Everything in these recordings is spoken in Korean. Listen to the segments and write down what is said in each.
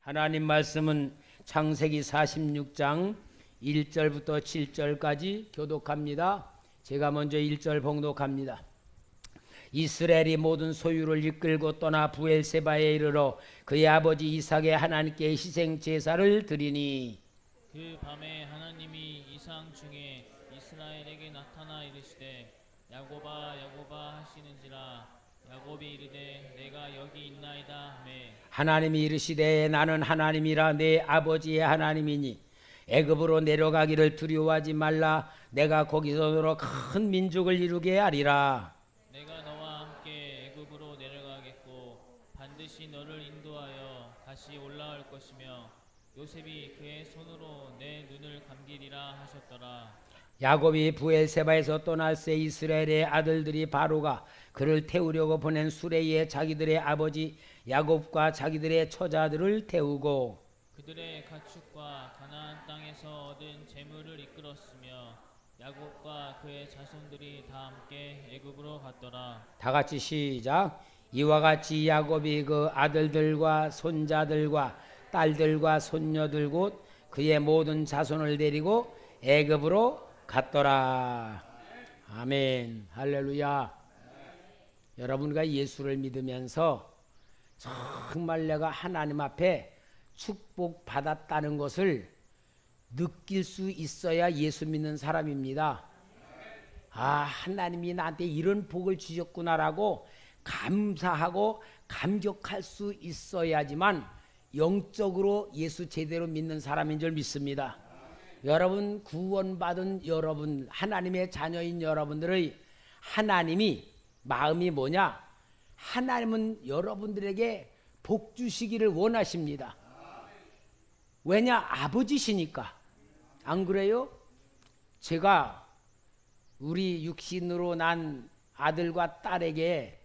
하나님 말씀은 창세기 46장 1절부터 7절까지 교독합니다. 제가 먼저 1절 봉독합니다. 이스라엘이 모든 소유를 이끌고 떠나 브엘세바에 이르러 그의 아버지 이삭의 하나님께 희생 제사를 드리니, 그 밤에 하나님이 이상 중에 이스라엘에게 나타나 이르시되 야곱아 야곱아 하시는지라. 야곱이 이르되 내가 여기 있나이다 하매, 하나님이 이르시되 나는 하나님이라 내 아버지의 하나님이니 애굽으로 내려가기를 두려워하지 말라. 내가 거기서 너로 큰 민족을 이루게 하리라. 내가 너와 함께 애굽으로 내려가겠고 반드시 너를 인도하여 다시 올라올 것이며 요셉이 그의 손으로 내 눈을 감기리라 하셨더라. 야곱이 브엘세바에서 떠날 새 이스라엘의 아들들이 바로가 그를 태우려고 보낸 수레에 자기들의 아버지 야곱과 자기들의 처자들을 태우고 그들의 가축과 가나안 땅에서 얻은 재물을 이끌었으며 야곱과 그의 자손들이 다 함께 애굽으로 갔더라. 다 같이 시작. 이와 같이 야곱이 그 아들들과 손자들과 딸들과 손녀들 곧 그의 모든 자손을 데리고 애굽으로 갔더라. 아멘. 할렐루야. 여러분과 예수를 믿으면서 정말 내가 하나님 앞에 축복받았다는 것을 느낄 수 있어야 예수 믿는 사람입니다. 아, 하나님이 나한테 이런 복을 주셨구나라고 감사하고 감격할 수 있어야지만 영적으로 예수 제대로 믿는 사람인 줄 믿습니다. 여러분, 구원받은 여러분, 하나님의 자녀인 여러분들의 하나님이 마음이 뭐냐? 하나님은 여러분들에게 복 주시기를 원하십니다. 왜냐? 아버지시니까. 안 그래요? 제가 우리 육신으로 난 아들과 딸에게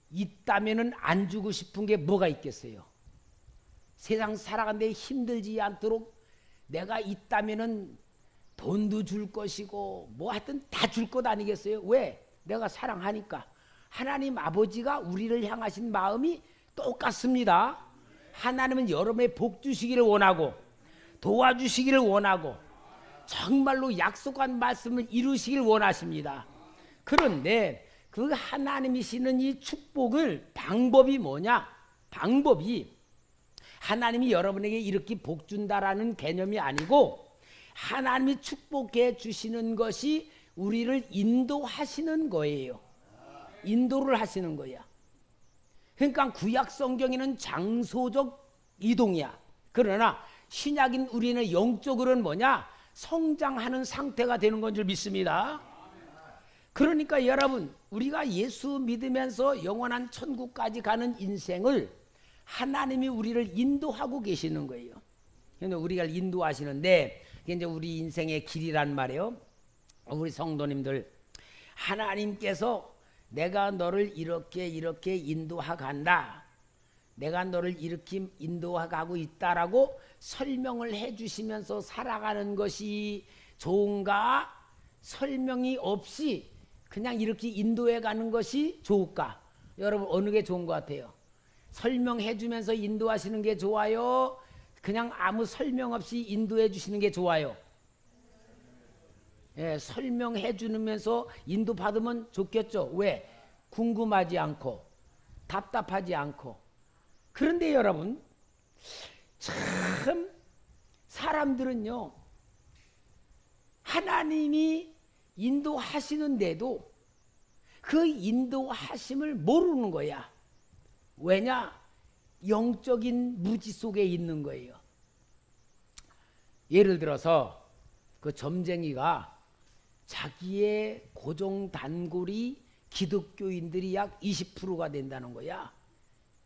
있다면은 안 주고 싶은 게 뭐가 있겠어요? 세상 살아가는데 힘들지 않도록 내가 있다면은 돈도 줄 것이고 뭐 하여튼 다 줄 것 아니겠어요? 왜? 내가 사랑하니까. 하나님 아버지가 우리를 향하신 마음이 똑같습니다. 하나님은 여러분의 복 주시기를 원하고 도와주시기를 원하고 정말로 약속한 말씀을 이루시기를 원하십니다. 그런데 그 하나님이시는 이 축복을 방법이 뭐냐? 방법이 하나님이 여러분에게 이렇게 복 준다라는 개념이 아니고 하나님이 축복해 주시는 것이 우리를 인도하시는 거예요. 인도를 하시는 거야. 그러니까 구약 성경에는 장소적 이동이야. 그러나 신약인 우리는 영적으로는 뭐냐? 성장하는 상태가 되는 건 줄 믿습니다. 그러니까 여러분, 우리가 예수 믿으면서 영원한 천국까지 가는 인생을 하나님이 우리를 인도하고 계시는 거예요. 그런데 우리가 인도하시는데 이게 이제 우리 인생의 길이란 말이에요. 우리 성도님들, 하나님께서 내가 너를 이렇게 인도하 간다, 내가 너를 이렇게 인도하 가고 있다라고 설명을 해 주시면서 살아가는 것이 좋은가? 설명이 없이 그냥 이렇게 인도해 가는 것이 좋을까? 여러분, 어느 게 좋은 것 같아요? 설명해 주면서 인도하시는 게 좋아요? 그냥 아무 설명 없이 인도해 주시는 게 좋아요? 예, 설명해 주면서 인도 받으면 좋겠죠. 왜? 궁금하지 않고 답답하지 않고. 그런데 여러분, 참 사람들은요, 하나님이 인도하시는데도 그 인도하심을 모르는 거야. 왜냐? 영적인 무지 속에 있는 거예요. 예를 들어서 그 점쟁이가 자기의 고정 단골이 기독교인들이 약 20%가 된다는 거야.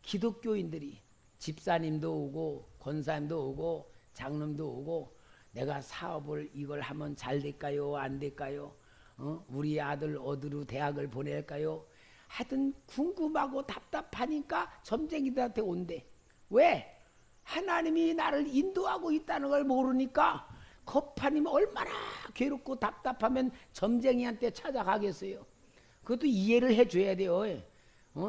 기독교인들이, 집사님도 오고 권사님도 오고 장로님도 오고, 내가 사업을 이걸 하면 잘 될까요? 안 될까요? 우리 아들 어디로 대학을 보낼까요? 하여튼 궁금하고 답답하니까 점쟁이들한테 온대. 왜? 하나님이 나를 인도하고 있다는 걸 모르니까. 겁하니면 얼마나 괴롭고 답답하면 점쟁이한테 찾아가겠어요. 그것도 이해를 해줘야 돼요.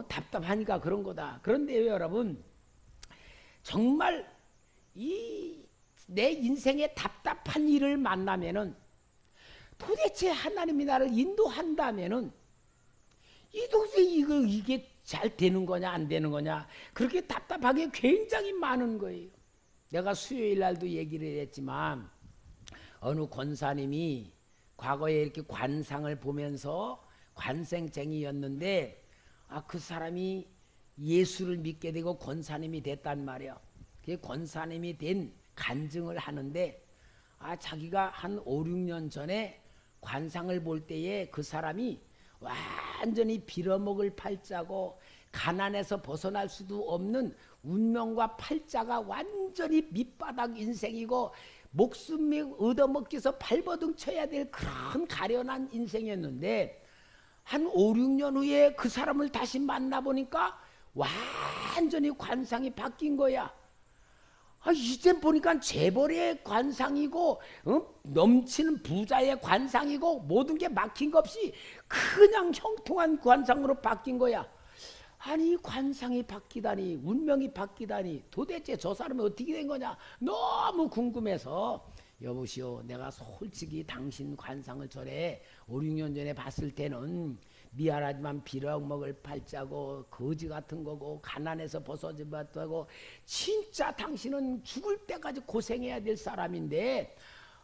답답하니까 그런 거다. 그런데 여러분, 정말 이 내 인생의 답답한 일을 만나면은 도대체 하나님이 나를 인도한다면은 이 도대체 이게 잘 되는 거냐 안 되는 거냐 그렇게 답답하게 굉장히 많은 거예요. 내가 수요일 날도 얘기를 했지만 어느 권사님이 과거에 이렇게 관상을 보면서 관생쟁이였는데 그 사람이 예수를 믿게 되고 권사님이 됐단 말이야. 그 권사님이 된 간증을 하는데 자기가 한 5, 6년 전에 관상을 볼 때에 그 사람이 완전히 빌어먹을 팔자고 가난에서 벗어날 수도 없는 운명과 팔자가 완전히 밑바닥 인생이고 목숨이 얻어먹기서 발버둥 쳐야 될 그런 가련한 인생이었는데 한 5, 6년 후에 그 사람을 다시 만나보니까 완전히 관상이 바뀐 거야. 이제 보니까 재벌의 관상이고 넘치는 부자의 관상이고 모든 게 막힌 것 없이 그냥 형통한 관상으로 바뀐 거야. 아니 관상이 바뀌다니 운명이 바뀌다니 도대체 저 사람이 어떻게 된 거냐 너무 궁금해서 여보시오 내가 솔직히 당신 관상을 전에 5, 6년 전에 봤을 때는 미안하지만 빌어먹을 팔자고 거지 같은 거고 가난해서 벗어지 못하고 진짜 당신은 죽을 때까지 고생해야 될 사람인데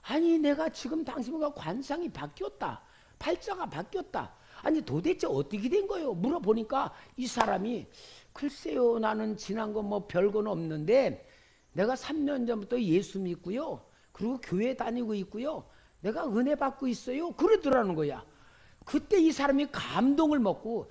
아니 내가 지금 당신과 관상이 바뀌었다 팔자가 바뀌었다 아니 도대체 어떻게 된 거예요? 물어보니까 이 사람이 글쎄요 나는 지난 거 뭐 별건 없는데 내가 3년 전부터 예수 믿고요 그리고 교회 다니고 있고요 내가 은혜 받고 있어요 그러더라는 거야. 그때 이 사람이 감동을 먹고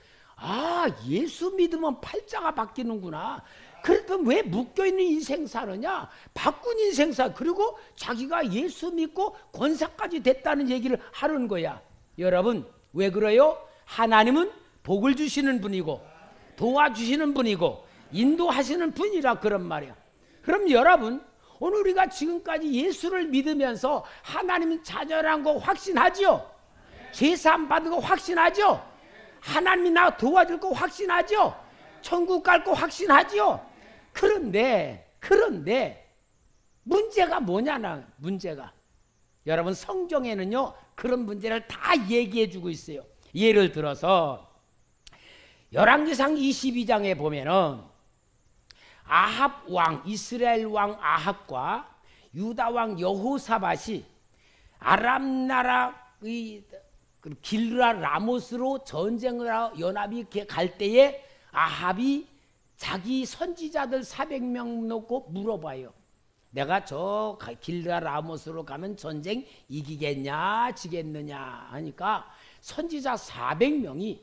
예수 믿으면 팔자가 바뀌는구나. 그랬더니 왜 묶여있는 인생 사느냐 바꾼 인생 사 그리고 자기가 예수 믿고 권사까지 됐다는 얘기를 하는 거야. 여러분 왜 그래요? 하나님은 복을 주시는 분이고 도와주시는 분이고 인도하시는 분이라 그런 말이야. 그럼 여러분 오늘 우리가 지금까지 예수를 믿으면서 하나님 자녀란 거 확신하죠? 제사함 받은 거 확신하죠? 하나님이 나 도와줄 거 확신하죠? 천국 갈 거 확신하죠? 그런데 문제가 뭐냐나 문제가 여러분 성경에는요 그런 문제를 다 얘기해 주고 있어요. 예를 들어서 열왕기상 22장에 보면은 아합 왕 이스라엘 왕 아합과 유다 왕 여호사밧이 아람 나라의 길르아 라모스로 전쟁을 하러 연합이 갈 때에 아합이 자기 선지자들 400명 놓고 물어봐요. 내가 저 길르아 라모스로 가면 전쟁 이기겠냐 지겠느냐 하니까 선지자 400명이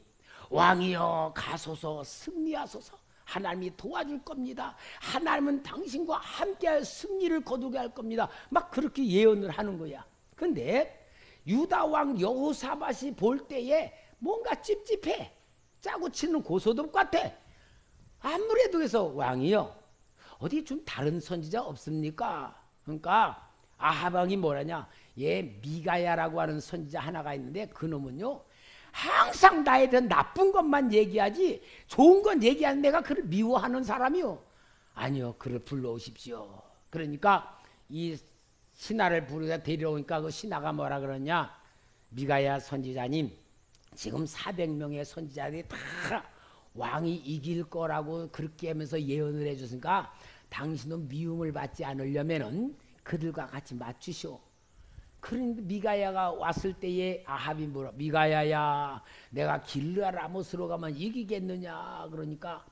왕이여 가소서 승리하소서 하나님이 도와줄 겁니다. 하나님은 당신과 함께 승리를 거두게 할 겁니다. 막 그렇게 예언을 하는 거야. 근데 유다 왕 여호사밧이 볼 때에 뭔가 찝찝해. 짜고 치는 고소득 같아. 아무래도 그래서 왕이요 어디 좀 다른 선지자 없습니까? 그러니까 아합 왕이 뭐라냐 미가야라고 하는 선지자 하나가 있는데 그놈은요 항상 나에 대한 나쁜 것만 얘기하지 좋은 건 얘기하는 내가 그를 미워하는 사람이요. 아니요 그를 불러오십시오. 그러니까 이 신하를 부르다 데려오니까 그 신하가 뭐라 그러냐 미가야 선지자님 지금 400명의 선지자들이 다 왕이 이길 거라고 그렇게 하면서 예언을 해줬으니까 당신은 미움을 받지 않으려면은 그들과 같이 맞추시오. 그런데 미가야가 왔을 때에 아합이 뭐라 미가야야 내가 길르아 라모스로 가면 이기겠느냐 그러니까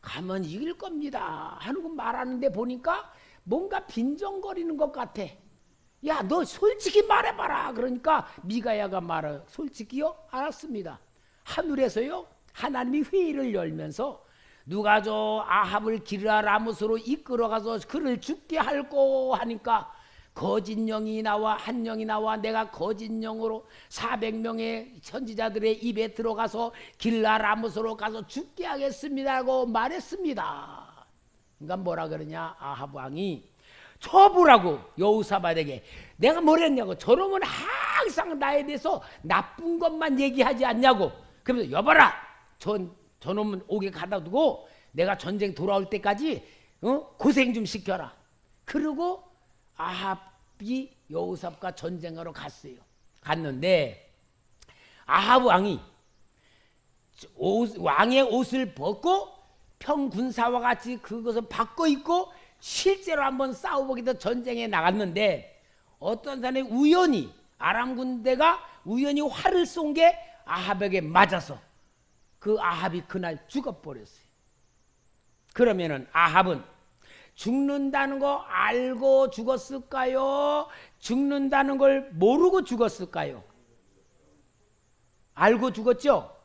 가면 이길 겁니다 하는 거 말하는데 보니까 뭔가 빈정거리는 것 같아. 야 너 솔직히 말해봐라 그러니까 미가야가 말해요. 솔직히요? 알았습니다. 하늘에서요 하나님이 회의를 열면서 누가 저 아합을 길르아 라모스로 이끌어가서 그를 죽게 할꼬 하니까 거짓 영이 나와 한 영이 나와 내가 거짓 영으로 400명의 선지자들의 입에 들어가서 길르아 라모스로 가서 죽게 하겠습니다라고 말했습니다. 그러니까 뭐라 그러냐 아합 왕이 쳐보라고 여호사밧에게 내가 뭘 했냐고 저놈은 항상 나에 대해서 나쁜 것만 얘기하지 않냐고. 그러면서 여봐라 저놈은 옥에 가다 두고 내가 전쟁 돌아올 때까지 고생 좀 시켜라. 그리고 아합이 여호삽과 전쟁하러 갔어요. 갔는데 아합 왕이 왕의 옷을 벗고 평군사와 같이 그것을 바꿔 입고 실제로 한번 싸워보기 위해서 전쟁에 나갔는데 어떤 사람이 우연히 아람 군대가 우연히 활을 쏜 게 아합에게 맞아서 그 아합이 그날 죽어버렸어요. 그러면은 아합은 죽는다는 거 알고 죽었을까요? 죽는다는 걸 모르고 죽었을까요? 알고 죽었죠?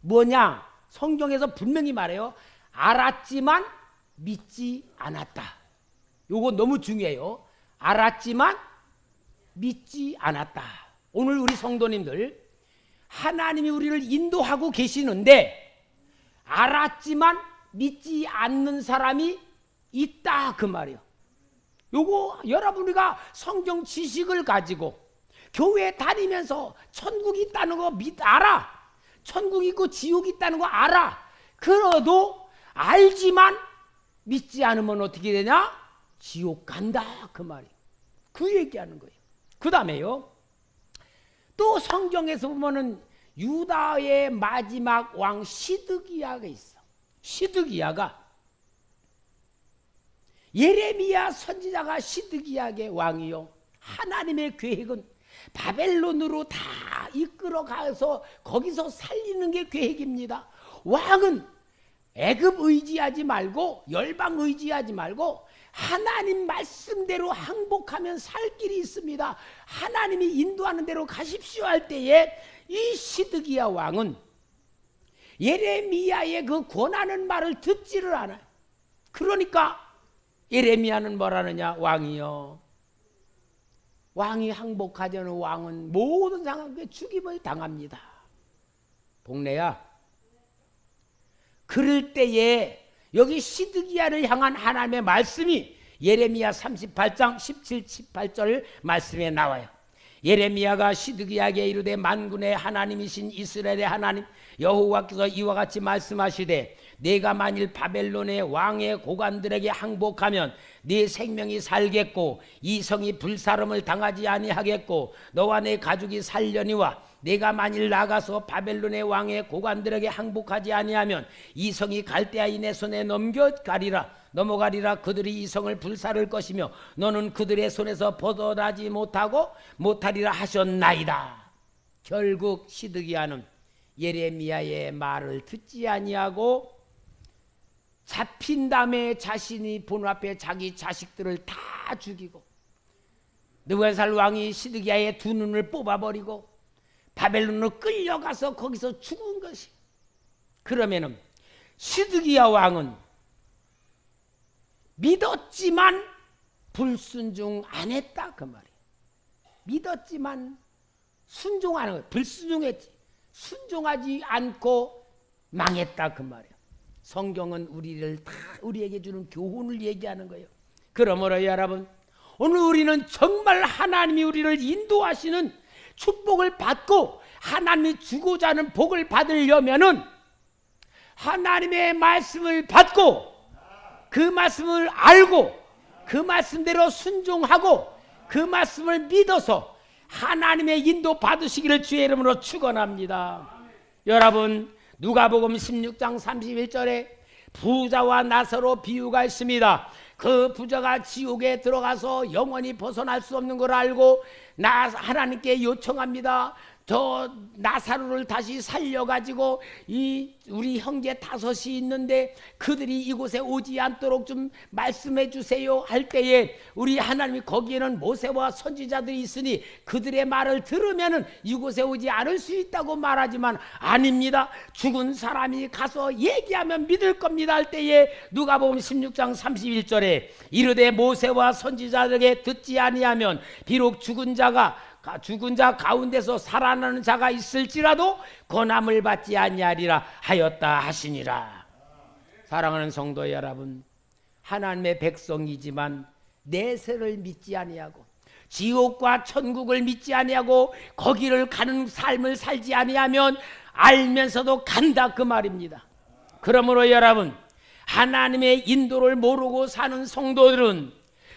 뭐냐? 성경에서 분명히 말해요. 알았지만 믿지 않았다. 요거 너무 중요해요. 알았지만 믿지 않았다. 오늘 우리 성도님들 하나님이 우리를 인도하고 계시는데 알았지만 믿지 않는 사람이 있다 그 말이에요. 요거 여러분 우리가 성경 지식을 가지고 교회 다니면서 천국 있다는 거 알아. 천국 있고 지옥 있다는 거 알아. 그래도 알지만 믿지 않으면 어떻게 되냐? 지옥 간다 그 말이에요. 그 얘기하는 거예요. 그 다음에요. 또 성경에서 보면은 유다의 마지막 왕 시드기야가 있어. 시드기야가 예레미야 선지자가 시드기야의 왕이요. 하나님의 계획은 바벨론으로 다 이끌어가서 거기서 살리는 게 계획입니다. 왕은 애굽 의지하지 말고 열방 의지하지 말고 하나님 말씀대로 항복하면 살 길이 있습니다. 하나님이 인도하는 대로 가십시오 할 때에 이 시드기야 왕은 예레미야의 그 권하는 말을 듣지를 않아요. 그러니까 예레미야는 뭐라느냐? 왕이요. 왕이 항복하지 않은 왕은 모든 상황에 죽임을 당합니다. 복래야. 그럴 때에 여기 시드기야를 향한 하나님의 말씀이 예레미야 38장 17, 18절 말씀에 나와요. 예레미야가 시드기야에게 이르되 만군의 하나님이신 이스라엘의 하나님 여호와께서 이와 같이 말씀하시되 내가 만일 바벨론의 왕의 고관들에게 항복하면 네 생명이 살겠고 이 성이 불사름을 당하지 아니하겠고 너와 내 가족이 살려니와 내가 만일 나가서 바벨론의 왕의 고관들에게 항복하지 아니하면 이 성이 갈대아인의 손에 넘어가리라. 그들이 이 성을 불사를 것이며 너는 그들의 손에서 벗어나지 못하리라 하셨나이다. 결국 시드기야는 예레미야의 말을 듣지 아니하고 잡힌 다음에 자신이 본 앞에 자기 자식들을 다 죽이고 느부갓네살 왕이 시드기야의 두 눈을 뽑아버리고 바벨론으로 끌려가서 거기서 죽은 것이. 그러면은 시드기야 왕은 믿었지만 불순종 안 했다 그 말이에요. 믿었지만 순종 안 하고 불순종했지. 순종하지 않고 망했다 그 말이에요. 성경은 우리에게 주는 교훈을 얘기하는 거예요. 그러므로 여러분 오늘 우리는 정말 하나님이 우리를 인도하시는 축복을 받고 하나님이 주고자 하는 복을 받으려면은 하나님의 말씀을 받고 그 말씀을 알고 그 말씀대로 순종하고 그 말씀을 믿어서 하나님의 인도 받으시기를 주의 이름으로 축원합니다. 여러분 누가복음 16장 31절에 부자와 나사로 비유가 있습니다. 그 부자가 지옥에 들어가서 영원히 벗어날 수 없는 걸 알고 하나님께 요청합니다. 저 나사로를 다시 살려가지고 우리 형제 5이 있는데 그들이 이곳에 오지 않도록 좀 말씀해 주세요 할 때에 우리 하나님이 거기에는 모세와 선지자들이 있으니 그들의 말을 들으면은 이곳에 오지 않을 수 있다고 말하지만 아닙니다. 죽은 사람이 가서 얘기하면 믿을 겁니다 할 때에 누가복음 16장 31절에 이르되 모세와 선지자들에게 듣지 아니하면 비록 죽은 자 가운데서 살아나는 자가 있을지라도 권함을 받지 아니하리라 하였다 하시니라. 사랑하는 성도 여러분, 하나님의 백성이지만 내세를 믿지 아니하고 지옥과 천국을 믿지 아니하고 거기를 가는 삶을 살지 아니하면 알면서도 간다 그 말입니다. 그러므로 여러분 하나님의 인도를 모르고 사는 성도들은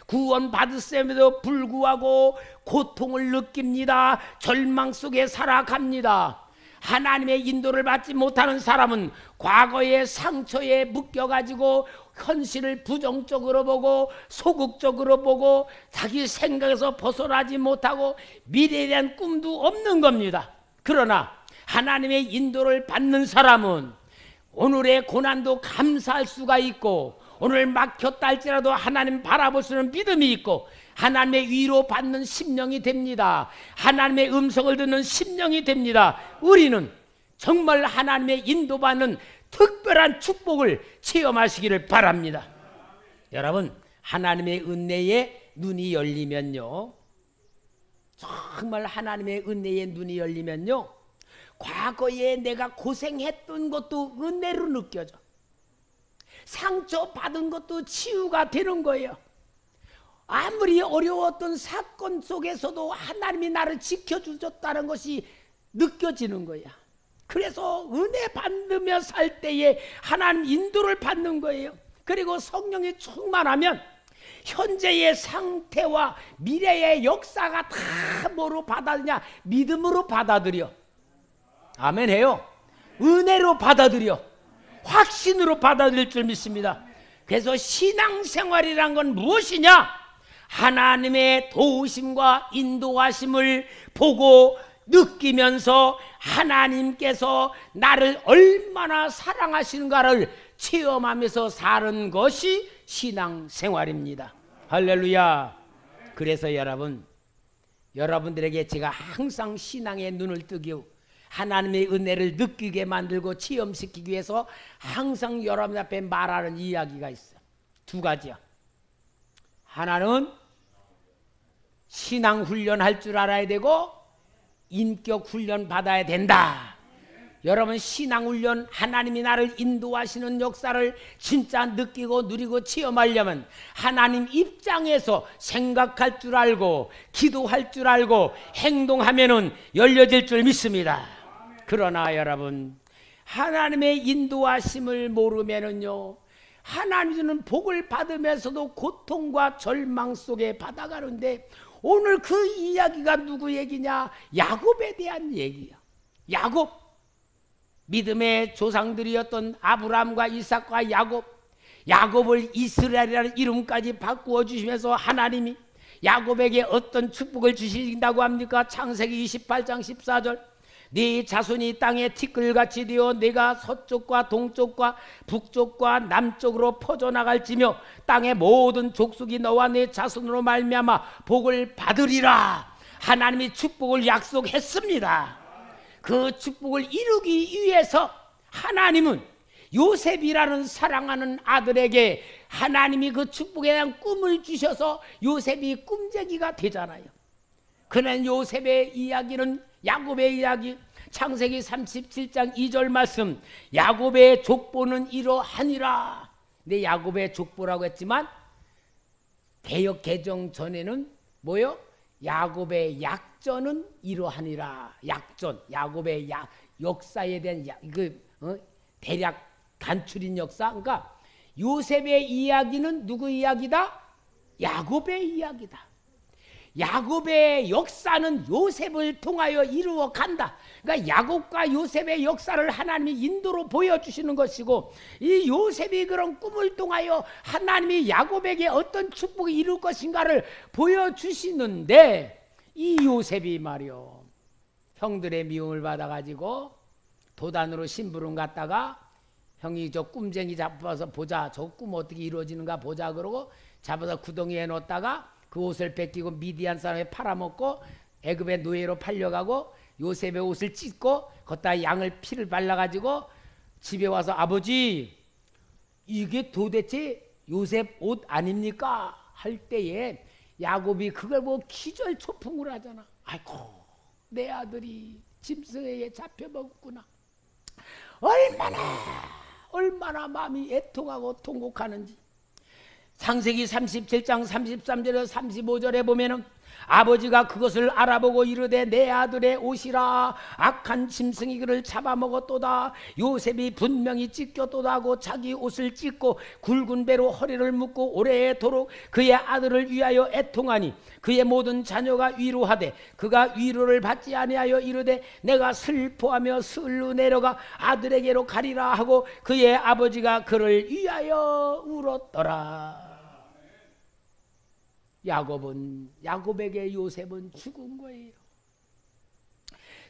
구원 받았음에도 불구하고 고통을 느낍니다. 절망 속에 살아갑니다. 하나님의 인도를 받지 못하는 사람은 과거의 상처에 묶여가지고 현실을 부정적으로 보고 소극적으로 보고 자기 생각에서 벗어나지 못하고 미래에 대한 꿈도 없는 겁니다. 그러나 하나님의 인도를 받는 사람은 오늘의 고난도 감사할 수가 있고, 오늘 막혔다 할지라도 하나님 바라볼 수 있는 믿음이 있고, 하나님의 위로 받는 심령이 됩니다. 하나님의 음성을 듣는 심령이 됩니다. 우리는 정말 하나님의 인도받는 특별한 축복을 체험하시기를 바랍니다. 여러분, 하나님의 은혜에 눈이 열리면요, 정말 하나님의 은혜에 눈이 열리면요, 과거에 내가 고생했던 것도 은혜로 느껴져. 상처받은 것도 치유가 되는 거예요. 아무리 어려웠던 사건 속에서도 하나님이 나를 지켜주셨다는 것이 느껴지는 거야. 그래서 은혜 받으며 살 때에 하나님 인도를 받는 거예요. 그리고 성령이 충만하면 현재의 상태와 미래의 역사가 다 뭐로 받아들이냐? 믿음으로 받아들여. 아멘 해요. 은혜로 받아들여. 확신으로 받아들일 줄 믿습니다. 그래서 신앙생활이란 건 무엇이냐? 하나님의 도우심과 인도하심을 보고 느끼면서 하나님께서 나를 얼마나 사랑하시는가를 체험하면서 사는 것이 신앙생활입니다. 할렐루야. 그래서 여러분들에게 제가 항상 신앙의 눈을 뜨기고 하나님의 은혜를 느끼게 만들고 체험시키기 위해서 항상 여러분 앞에 말하는 이야기가 있어요. 두 가지야. 하나는 신앙 훈련할 줄 알아야 되고 인격 훈련 받아야 된다. 여러분, 신앙 훈련, 하나님이 나를 인도하시는 역사를 진짜 느끼고 누리고 체험하려면 하나님 입장에서 생각할 줄 알고 기도할 줄 알고 행동하면은 열려질 줄 믿습니다. 그러나 여러분, 하나님의 인도하심을 모르면은요, 하나님 주는 복을 받으면서도 고통과 절망 속에 받아가는데, 오늘 그 이야기가 누구 얘기냐? 야곱에 대한 얘기야. 야곱, 믿음의 조상들이었던 아브라함과 이삭과 야곱을 이스라엘이라는 이름까지 바꾸어 주시면서 하나님이 야곱에게 어떤 축복을 주신다고 합니까? 창세기 28장 14절, 네 자손이 땅에 티끌같이 되어 내가 서쪽과 동쪽과 북쪽과 남쪽으로 퍼져나갈지며 땅의 모든 족속이 너와 네 자손으로 말미암아 복을 받으리라. 하나님이 축복을 약속했습니다. 그 축복을 이루기 위해서 하나님은 요셉이라는 사랑하는 아들에게 하나님이 그 축복에 대한 꿈을 주셔서 요셉이 꿈쟁이가 되잖아요. 그는 요셉의 이야기는 야곱의 이야기, 창세기 37장 2절 말씀, 야곱의 족보는 이러하니라. 근데 야곱의 족보라고 했지만 개역 개정 전에는 뭐요? 야곱의 약전은 이러하니라. 약전, 야곱의 역사에 대한 대략 간추린 역사. 그러니까 요셉의 이야기는 누구 이야기다? 야곱의 이야기다. 야곱의 역사는 요셉을 통하여 이루어 간다. 그러니까 야곱과 요셉의 역사를 하나님이 인도로 보여주시는 것이고, 이 요셉이 그런 꿈을 통하여 하나님이 야곱에게 어떤 축복이 이룰 것인가를 보여주시는데, 이 요셉이 말이요, 형들의 미움을 받아가지고 도단으로 심부름 갔다가 형이 저 꿈쟁이 잡아서 보자, 저 꿈 어떻게 이루어지는가 보자 그러고 잡아서 구덩이에 넣었다가 그 옷을 뺏기고 미디안 사람에 팔아먹고 애굽의 노예로 팔려가고 요셉의 옷을 찢고 걷다 양을 피를 발라가지고 집에 와서 아버지, 이게 도대체 요셉 옷 아닙니까? 할 때에 야곱이 그걸 보고 기절초풍을 하잖아. 아이고, 내 아들이 짐승에게 잡혀먹었구나. 얼마나 마음이 애통하고 통곡하는지. 창세기 37장 33절에서 35절에 보면은 아버지가 그것을 알아보고 이르되 내 아들의 옷이라. 악한 짐승이 그를 잡아먹었도다. 요셉이 분명히 찢겼도다 하고 자기 옷을 찢고 굵은 배로 허리를 묶고 오래도록 그의 아들을 위하여 애통하니 그의 모든 자녀가 위로하되 그가 위로를 받지 아니하여 이르되 내가 슬퍼하며 스을로 내려가 아들에게로 가리라 하고 그의 아버지가 그를 위하여 울었더라. 야곱에게 요셉은 죽은 거예요.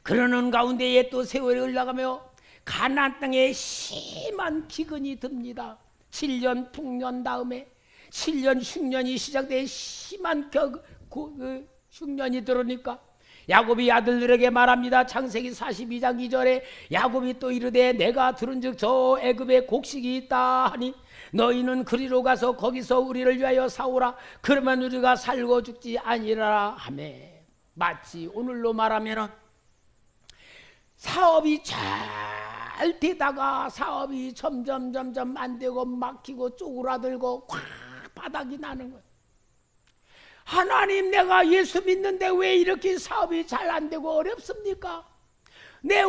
그러는 가운데에 또 세월이 흘러가며 가나안 땅에 심한 기근이 듭니다. 7년 풍년 다음에 7년 흉년이 시작돼 심한 흉년이 들어오니까 야곱이 아들들에게 말합니다. 창세기 42장 2절에 야곱이 또 이르되 내가 들은즉 저 애굽에 곡식이 있다 하니 너희는 그리로 가서 거기서 우리를 위하여 사오라. 그러면 우리가 살고 죽지 아니라 하매. 마치 오늘로 말하면 사업이 잘 되다가 사업이 점점 안 되고 막히고 쪼그라들고 확 바닥이 나는 거예요. 하나님, 내가 예수 믿는데 왜 이렇게 사업이 잘 안 되고 어렵습니까?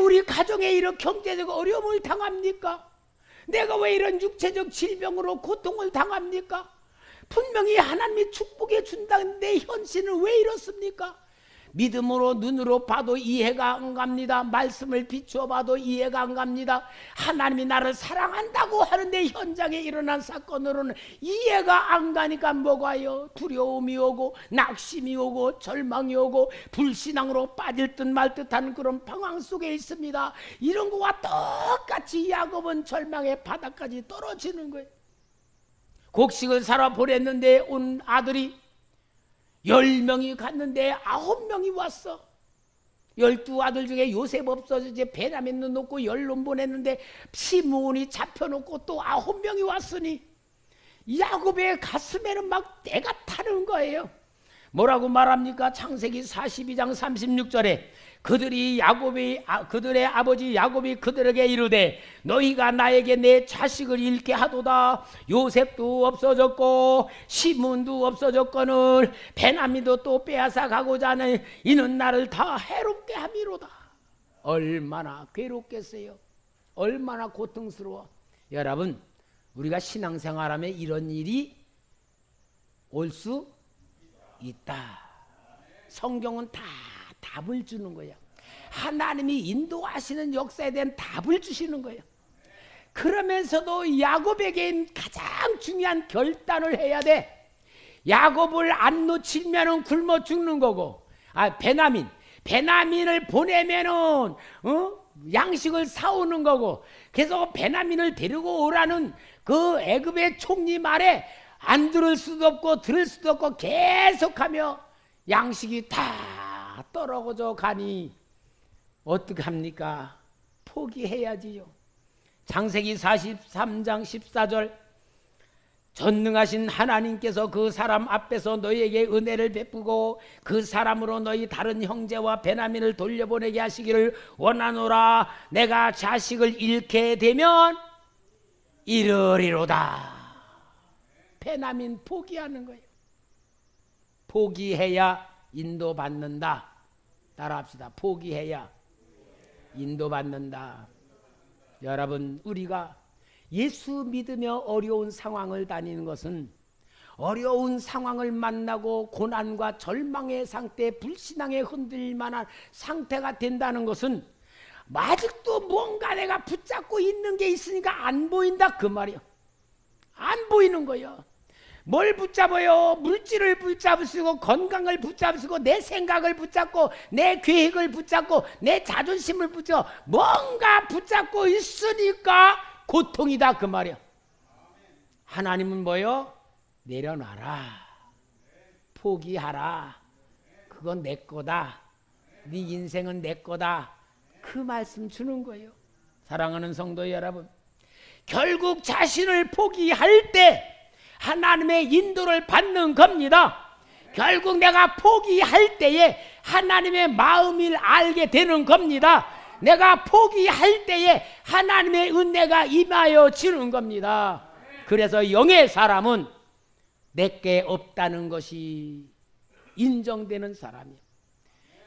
우리 가정에 이런 경제적 어려움을 당합니까? 내가 왜 이런 육체적 질병으로 고통을 당합니까? 분명히 하나님이 축복해 준다는데 현실은 왜 이렇습니까? 믿음으로 눈으로 봐도 이해가 안 갑니다. 말씀을 비추어 봐도 이해가 안 갑니다. 하나님이 나를 사랑한다고 하는데 현장에 일어난 사건으로는 이해가 안 가니까 뭐가요? 두려움이 오고 낙심이 오고 절망이 오고 불신앙으로 빠질 듯 말 듯한 그런 방황 속에 있습니다. 이런 거와 똑같이 야곱은 절망의 바닥까지 떨어지는 거예요. 곡식을 사러 보냈는데 온 아들이 10명이 갔는데 9명이 왔어. 12아들 중에 요셉 없어서 이제 베냐민도 놓고 10놈 보냈는데 시므온이 잡혀놓고 또 9명이 왔으니 야곱의 가슴에는 막 때가 타는 거예요. 뭐라고 말합니까? 창세기 42장 36절에 그들의 아버지 야곱이 그들에게 이르되 너희가 나에게 내 자식을 잃게 하도다. 요셉도 없어졌고 시므온도 없어졌거늘 베냐민도 또 빼앗아 가고자 하는 이는 나를 다 해롭게 함이로다. 얼마나 괴롭겠어요. 얼마나 고통스러워. 여러분, 우리가 신앙생활하면 이런 일이 올 수 있다. 성경은 다 답을 주는 거야. 하나님이 인도하시는 역사에 대한 답을 주시는 거예요. 그러면서도 야곱에게 가장 중요한 결단을 해야 돼. 야곱을 안 놓치면은 굶어 죽는 거고, 베냐민을 보내면은 양식을 사오는 거고, 그래서 베냐민을 데리고 오라는 그 애굽의 총리 말에 안 들을 수도 없고 들을 수도 없고 계속하며 양식이 다 떨어져 가니 어떻게 합니까? 포기해야지요. 창세기 43장 14절 전능하신 하나님께서 그 사람 앞에서 너희에게 은혜를 베푸고 그 사람으로 너희 다른 형제와 베냐민을 돌려보내게 하시기를 원하노라. 내가 자식을 잃게 되면 이르리로다. 베냐민 포기하는 거예요. 포기해야 인도받는다. 따라합시다. 포기해야 인도받는다. 여러분, 우리가 예수 믿으며 어려운 상황을 다니는 것은 어려운 상황을 만나고 고난과 절망의 상태, 불신앙에 흔들릴 만한 상태가 된다는 것은 아직도 뭔가 내가 붙잡고 있는 게 있으니까 안 보인다 그 말이에요. 안 보이는 거예요. 뭘 붙잡아요? 물질을 붙잡으시고 건강을 붙잡으시고 내 생각을 붙잡고 내 계획을 붙잡고 내 자존심을 붙잡고 뭔가 붙잡고 있으니까 고통이다 그 말이야. 하나님은 뭐요? 내려놔라. 포기하라. 그건 내 거다. 네 인생은 내 거다. 그 말씀 주는 거예요. 사랑하는 성도 여러분, 결국 자신을 포기할 때 하나님의 인도를 받는 겁니다. 결국 내가 포기할 때에 하나님의 마음을 알게 되는 겁니다. 내가 포기할 때에 하나님의 은혜가 임하여 지는 겁니다. 그래서 영의 사람은 내게 없다는 것이 인정되는 사람이에요.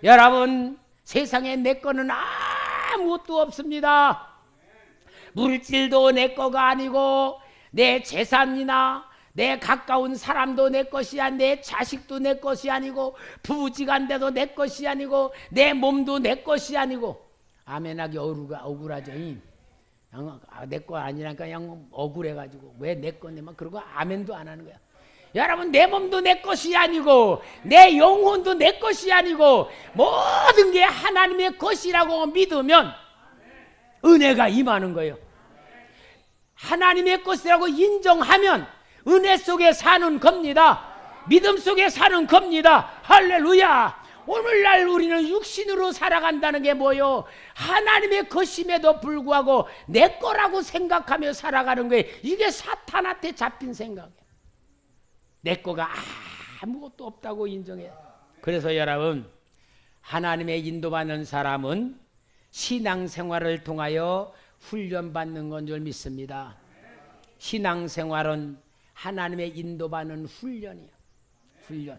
여러분, 세상에 내 거는 아무것도 없습니다. 물질도 내 거가 아니고 내 재산이나 내 가까운 사람도 내 것이 아니고 내 자식도 내 것이 아니고 부부지간데도 내 것이 아니고 내 몸도 내 것이 아니고 아멘하기 억울하죠. 내 거 아니라니까 그냥 억울해가지고 왜 내 건데만 그러고 아멘도 안 하는 거야. 여러분, 내 몸도 내 것이 아니고 내 영혼도 내 것이 아니고 모든 게 하나님의 것이라고 믿으면 은혜가 임하는 거예요. 하나님의 것이라고 인정하면 은혜 속에 사는 겁니다. 믿음 속에 사는 겁니다. 할렐루야. 오늘날 우리는 육신으로 살아간다는 게 뭐요? 하나님의 것임에도 불구하고 내 거라고 생각하며 살아가는 거예요. 이게 사탄한테 잡힌 생각이에요. 내 거가 아무것도 없다고 인정해요. 그래서 여러분, 하나님의 인도받는 사람은 신앙생활을 통하여 훈련받는 건 줄 믿습니다. 신앙생활은 하나님의 인도받는 훈련이에요. 훈련.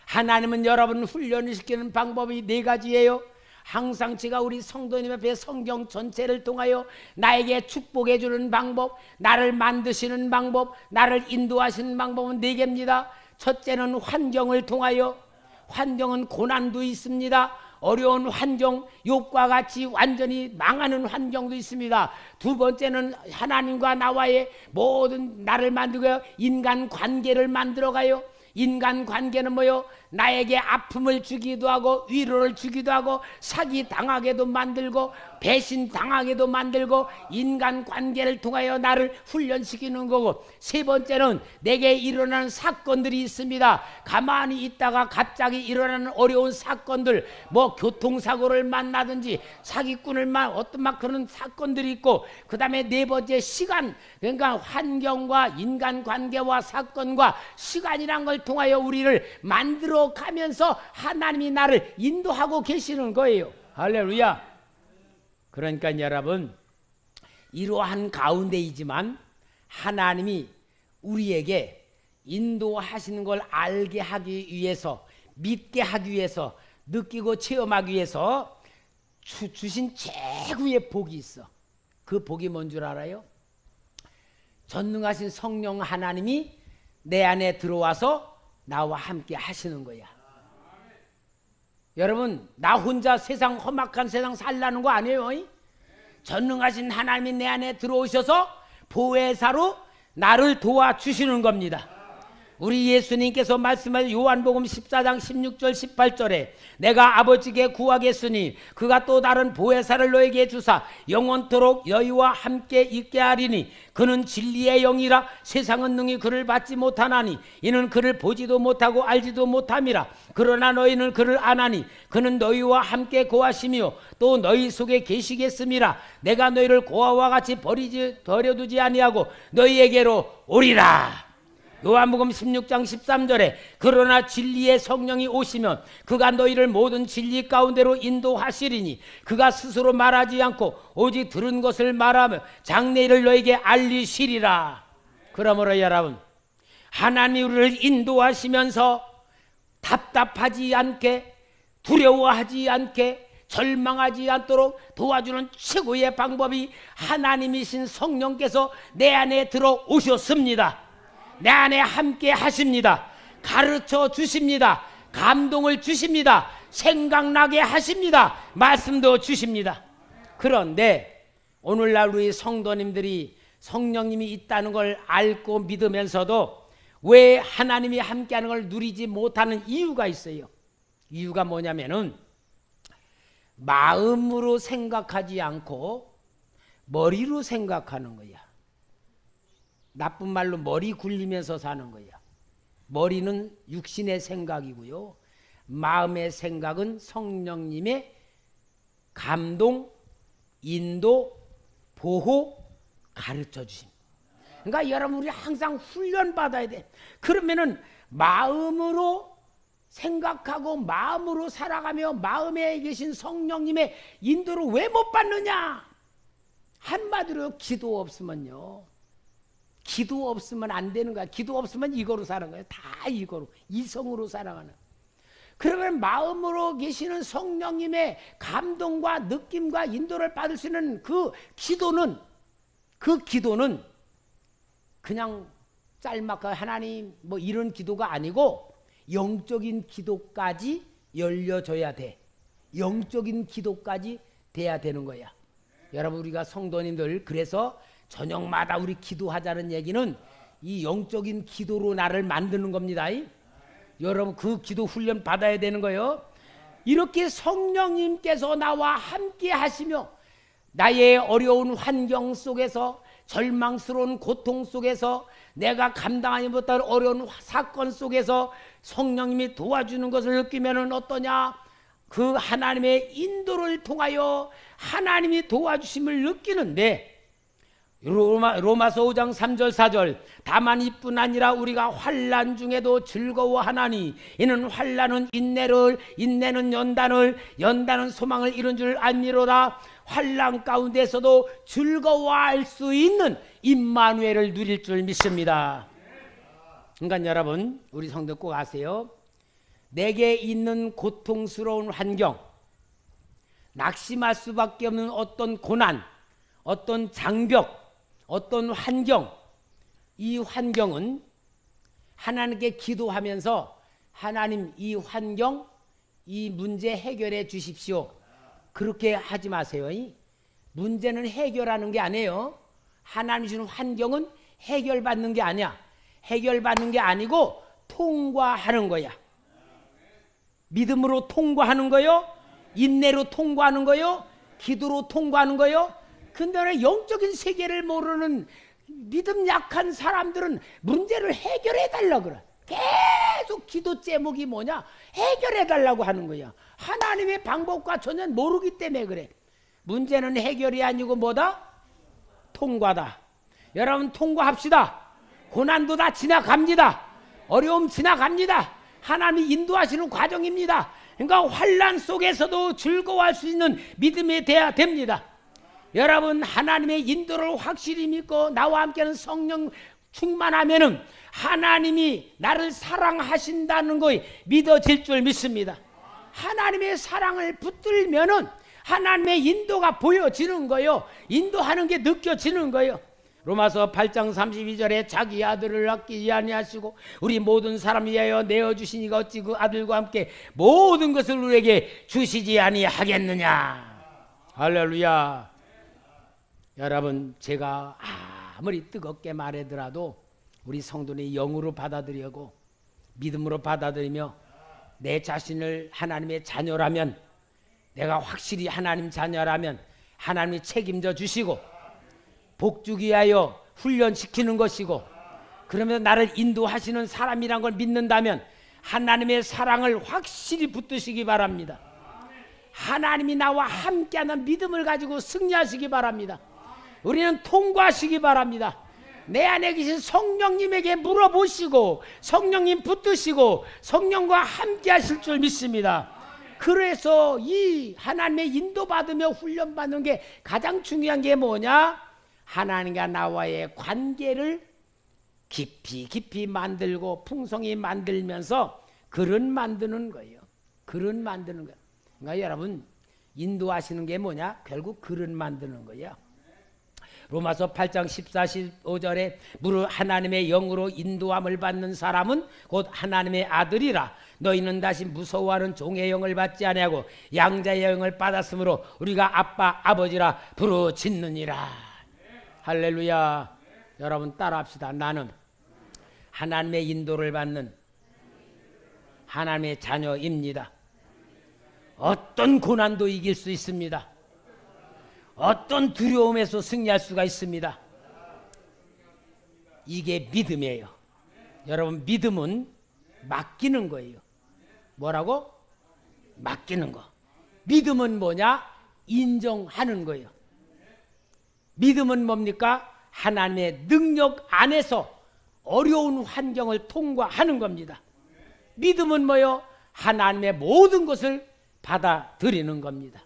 하나님은 여러분 훈련을 시키는 방법이 4가지예요. 항상 제가 우리 성도님 앞에 성경 전체를 통하여 나에게 축복해 주는 방법, 나를 만드시는 방법, 나를 인도하시는 방법은 4개입니다. 첫째는 환경을 통하여, 환경은 고난도 있습니다. 어려운 환경, 욥과 같이 완전히 망하는 환경도 있습니다. 두 번째는 하나님과 나와의 모든 나를 만들고요, 인간 관계를 만들어가요. 인간 관계는 뭐요? 나에게 아픔을 주기도 하고 위로를 주기도 하고 사기 당하게도 만들고 배신 당하게도 만들고 인간 관계를 통하여 나를 훈련시키는 거고, 세 번째는 내게 일어나는 사건들이 있습니다. 가만히 있다가 갑자기 일어나는 어려운 사건들, 뭐 교통사고를 만나든지 사기꾼을 어떤 막 그런 사건들이 있고, 그 다음에 네 번째 시간, 그러니까 환경과 인간관계와 사건과 시간이란 걸 통하여 우리를 만들어 가면서 하나님이 나를 인도하고 계시는 거예요. 할렐루야. 그러니까 여러분, 이러한 가운데이지만 하나님이 우리에게 인도하시는 걸 알게 하기 위해서, 믿게 하기 위해서, 느끼고 체험하기 위해서 주신 최고의 복이 있어. 그 복이 뭔 줄 알아요? 전능하신 성령 하나님이 내 안에 들어와서 나와 함께 하시는 거야. 여러분, 나 혼자 세상 험악한 세상 살라는 거 아니에요. 전능하신 하나님이 내 안에 들어오셔서 보혜사로 나를 도와주시는 겁니다. 우리 예수님께서 말씀하신 요한복음 14장 16절 18절에 내가 아버지께 구하겠으니 그가 또 다른 보혜사를 너에게 주사 영원토록 너희와 함께 있게 하리니 그는 진리의 영이라 세상은 능히 그를 받지 못하나니 이는 그를 보지도 못하고 알지도 못함이라. 그러나 너희는 그를 아나니 그는 너희와 함께 거하시며 또 너희 속에 계시겠음이라. 내가 너희를 고아와 같이 버려두지 아니하고 너희에게로 오리라. 요한복음 16장 13절에 그러나 진리의 성령이 오시면 그가 너희를 모든 진리 가운데로 인도하시리니 그가 스스로 말하지 않고 오직 들은 것을 말하며 장래일을 너에게 알리시리라. 그러므로 여러분, 하나님이 우리를 인도하시면서 답답하지 않게, 두려워하지 않게, 절망하지 않도록 도와주는 최고의 방법이 하나님이신 성령께서 내 안에 들어오셨습니다. 내 안에 함께 하십니다. 가르쳐 주십니다. 감동을 주십니다. 생각나게 하십니다. 말씀도 주십니다. 그런데 오늘날 우리 성도님들이 성령님이 있다는 걸 알고 믿으면서도 왜 하나님이 함께하는 걸 누리지 못하는 이유가 있어요. 이유가 뭐냐면은 마음으로 생각하지 않고 머리로 생각하는 거야. 나쁜 말로 머리 굴리면서 사는 거야. 머리는 육신의 생각이고요, 마음의 생각은 성령님의 감동, 인도, 보호, 가르쳐 주십니다. 그러니까 여러분, 우리 항상 훈련 받아야 돼. 그러면은 마음으로 생각하고 마음으로 살아가며 마음에 계신 성령님의 인도를 왜 못 받느냐? 한마디로 기도 없으면요, 기도 없으면 안 되는 거야. 기도 없으면 이거로 사는 거야. 다 이거로, 이성으로 살아가는. 그러면 마음으로 계시는 성령님의 감동과 느낌과 인도를 받을 수 있는 그 기도는 그냥 짤막한 하나님 뭐 이런 기도가 아니고 영적인 기도까지 열려줘야 돼. 영적인 기도까지 돼야 되는 거야. 여러분, 우리가 성도님들 그래서 저녁마다 우리 기도하자는 얘기는 이 영적인 기도로 나를 만드는 겁니다. 여러분, 그 기도 훈련 받아야 되는 거예요. 이렇게 성령님께서 나와 함께 하시며 나의 어려운 환경 속에서, 절망스러운 고통 속에서, 내가 감당하지 못할 어려운 사건 속에서 성령님이 도와주는 것을 느끼면 어떠냐? 그 하나님의 인도를 통하여 하나님이 도와주심을 느끼는데, 로마서 5장 3절 4절 다만 이뿐 아니라 우리가 환난 중에도 즐거워하나니 이는 환난은 인내를, 인내는 연단을, 연단은 소망을 이룬 줄 알미로라. 환난 가운데서도 즐거워할 수 있는 임마누엘을 누릴 줄 믿습니다. 그러니까 여러분, 우리 성도 꼭 아세요. 내게 있는 고통스러운 환경, 낙심할 수밖에 없는 어떤 고난, 어떤 장벽, 어떤 환경, 이 환경은 하나님께 기도하면서 하나님 이 환경, 이 문제 해결해 주십시오. 그렇게 하지 마세요. 문제는 해결하는 게 아니에요. 하나님 주는 환경은 해결받는 게 아니야. 해결받는 게 아니고 통과하는 거야. 믿음으로 통과하는 거요, 인내로 통과하는 거요, 기도로 통과하는 거요. 근데 영적인 세계를 모르는 믿음 약한 사람들은 문제를 해결해 달라고 그래. 계속 기도 제목이 뭐냐? 해결해 달라고 하는 거야. 하나님의 방법과 전혀 모르기 때문에 그래. 문제는 해결이 아니고 뭐다? 통과다. 여러분, 통과합시다. 고난도 다 지나갑니다. 어려움 지나갑니다. 하나님이 인도하시는 과정입니다. 그러니까 환난 속에서도 즐거워할 수 있는 믿음이 돼야 됩니다. 여러분, 하나님의 인도를 확실히 믿고 나와 함께하는 성령 충만하면은 하나님이 나를 사랑하신다는 것이 믿어질 줄 믿습니다. 하나님의 사랑을 붙들면은 하나님의 인도가 보여지는 거예요. 인도하는 게 느껴지는 거예요. 로마서 8장 32절에 자기 아들을 아끼지 아니하시고 우리 모든 사람 위하여 내어주시니가 어찌 그 아들과 함께 모든 것을 우리에게 주시지 아니하겠느냐. 할렐루야. 여러분, 제가 아무리 뜨겁게 말하더라도 우리 성도는 영으로 받아들이고 믿음으로 받아들이며 내 자신을 하나님의 자녀라면, 내가 확실히 하나님 자녀라면 하나님이 책임져 주시고 복주기 위하여 훈련시키는 것이고, 그러면서 나를 인도하시는 사람이란 걸 믿는다면 하나님의 사랑을 확실히 붙드시기 바랍니다. 하나님이 나와 함께하는 믿음을 가지고 승리하시기 바랍니다. 우리는 통과하시기 바랍니다. 내 안에 계신 성령님에게 물어보시고 성령님 붙드시고 성령과 함께 하실 줄 믿습니다. 그래서 이 하나님의 인도받으며 훈련받는 게 가장 중요한 게 뭐냐? 하나님과 나와의 관계를 깊이 만들고 풍성히 만들면서 그릇 만드는 거예요. 그릇 만드는 거예요. 그러니까 여러분, 인도하시는 게 뭐냐? 결국 그릇 만드는 거예요. 로마서 8장 14, 15절에 무릇 하나님의 영으로 인도함을 받는 사람은 곧 하나님의 아들이라. 너희는 다시 무서워하는 종의 영을 받지 아니하고 양자의 영을 받았으므로 우리가 아빠 아버지라 부르짖느니라. 할렐루야. 여러분 따라합시다. 나는 하나님의 인도를 받는 하나님의 자녀입니다. 어떤 고난도 이길 수 있습니다. 어떤 두려움에서 승리할 수가 있습니다. 이게 믿음이에요. 여러분, 믿음은 맡기는 거예요. 뭐라고? 맡기는 거. 믿음은 뭐냐? 인정하는 거예요. 믿음은 뭡니까? 하나님의 능력 안에서 어려운 환경을 통과하는 겁니다. 믿음은 뭐요? 하나님의 모든 것을 받아들이는 겁니다.